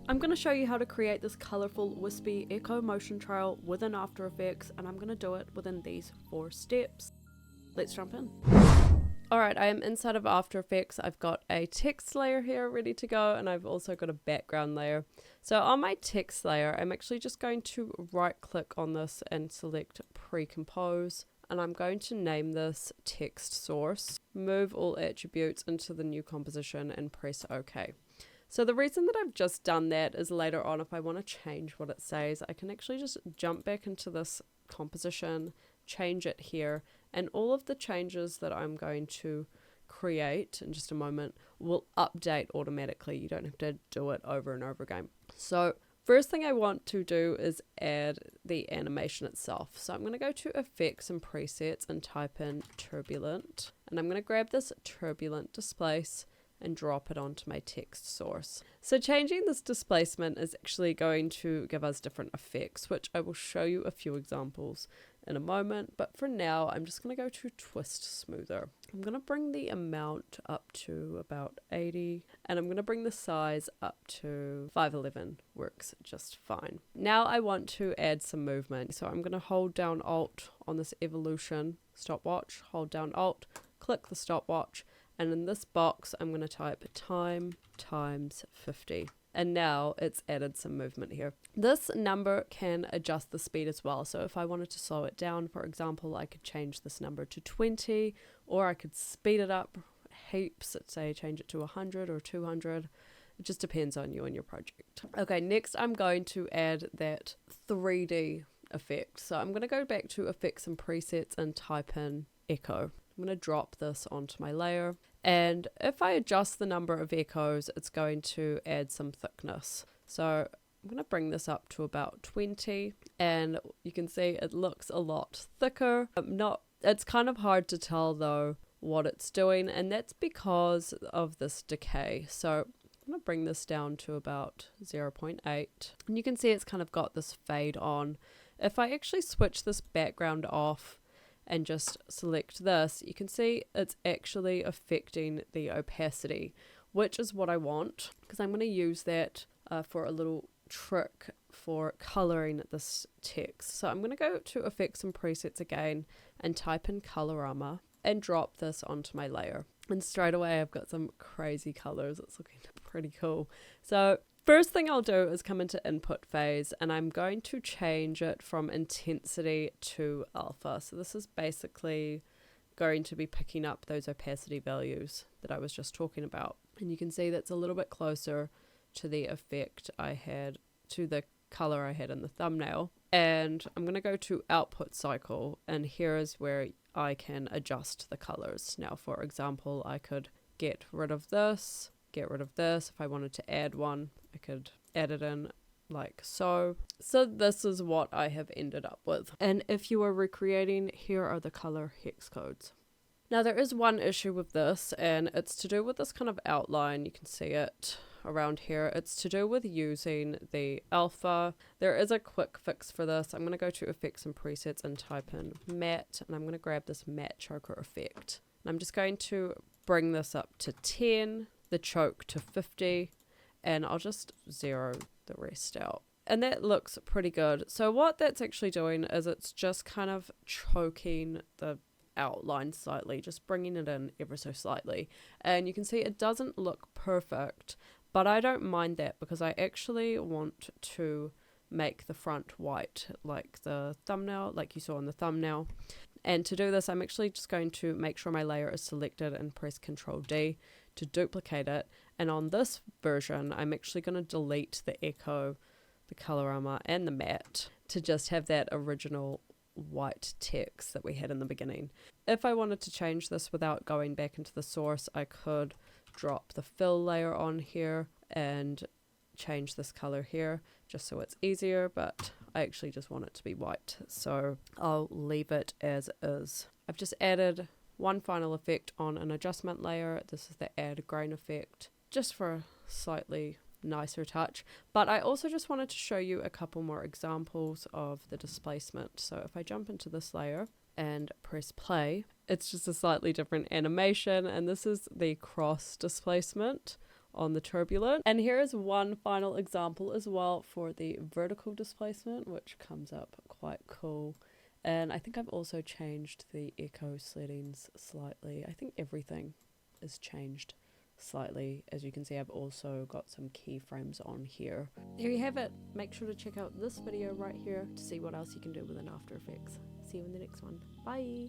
I'm going to show you how to create this colourful wispy echo motion trail within After Effects, and I'm going to do it within these 4 steps. Let's jump in. Alright, I am inside of After Effects. I've got a text layer here ready to go, and I've also got a background layer. So on my text layer, I'm actually just going to right click on this and select Precompose, and I'm going to name this text source, move all attributes into the new composition and press OK. So the reason that I've just done that is later on, if I want to change what it says, I can actually just jump back into this composition, change it here, and all of the changes that I'm going to create in just a moment will update automatically. You don't have to do it over and over again. So first thing I want to do is add the animation itself. So I'm going to go to Effects and Presets and type in Turbulent. And I'm going to grab this Turbulent Displace and drop it onto my text source. So changing this displacement is actually going to give us different effects, which I will show you a few examples in a moment, but for now I'm just going to go to Twist Smoother. I'm going to bring the amount up to about 80, and I'm going to bring the size up to 511. Works just fine. Now I want to add some movement, so I'm going to hold down Alt on this evolution stopwatch, hold down Alt, click the stopwatch, and in this box I'm going to type time times 50. And now it's added some movement here. This number can adjust the speed as well. So if I wanted to slow it down, for example, I could change this number to 20, or I could speed it up heaps, let's say change it to 100 or 200. It just depends on you and your project. Okay, next I'm going to add that 3D effect. So I'm going to go back to Effects and Presets and type in Echo. I'm going to drop this onto my layer, and if I adjust the number of echoes, it's going to add some thickness. So I'm going to bring this up to about 20, and you can see it looks a lot thicker. It's kind of hard to tell though what it's doing, and that's because of this decay. So I'm going to bring this down to about 0.8, and you can see it's kind of got this fade on. If I actually switch this background off and just select this, you can see it's actually affecting the opacity, which is what I want, because I'm going to use that for a little trick for coloring this text. So I'm going to go to Effects and Presets again and type in Colorama and drop this onto my layer. And straight away I've got some crazy colors. It's looking pretty cool. So first thing I'll do is come into input phase, and I'm going to change it from intensity to alpha. So this is basically going to be picking up those opacity values that I was just talking about. And you can see that's a little bit closer to the effect I had, to the color I had in the thumbnail. And I'm going to go to output cycle, and here is where I can adjust the colors. Now, for example, I could get rid of this, get rid of this. If I wanted to add one, I could add it in like so. So this is what I have ended up with. And if you are recreating, here are the color hex codes. Now there is one issue with this, and it's to do with this kind of outline. You can see it around here. It's to do with using the alpha. There is a quick fix for this. I'm going to go to Effects and Presets and type in Matte, and I'm going to grab this Matte Choker effect. And I'm just going to bring this up to 10, the choke to 50, and I'll just zero the rest out. And that looks pretty good. So what that's actually doing is it's just kind of choking the outline slightly, just bringing it in ever so slightly. And you can see it doesn't look perfect, but I don't mind that because I actually want to make the front white like the thumbnail, like you saw in the thumbnail. And to do this, I'm actually just going to make sure my layer is selected and press Ctrl D to duplicate it. And on this version, I'm actually going to delete the echo, the colorama, and the matte to just have that original white text that we had in the beginning. If I wanted to change this without going back into the source, I could drop the fill layer on here and change this color here just so it's easier, but I actually just want it to be white, so I'll leave it as is. I've just added one final effect on an adjustment layer. This is the add grain effect, just for a slightly nicer touch. But I also just wanted to show you a couple more examples of the displacement. So if I jump into this layer and press play, it's just a slightly different animation, and this is the cross displacement on the turbulent. And here is one final example as well for the vertical displacement, which comes up quite cool. And I think I've also changed the echo settings slightly. I think everything is changed slightly. As you can see, I've also got some keyframes on here. There you have it. Make sure to check out this video right here to see what else you can do within After Effects. See you in the next one. Bye!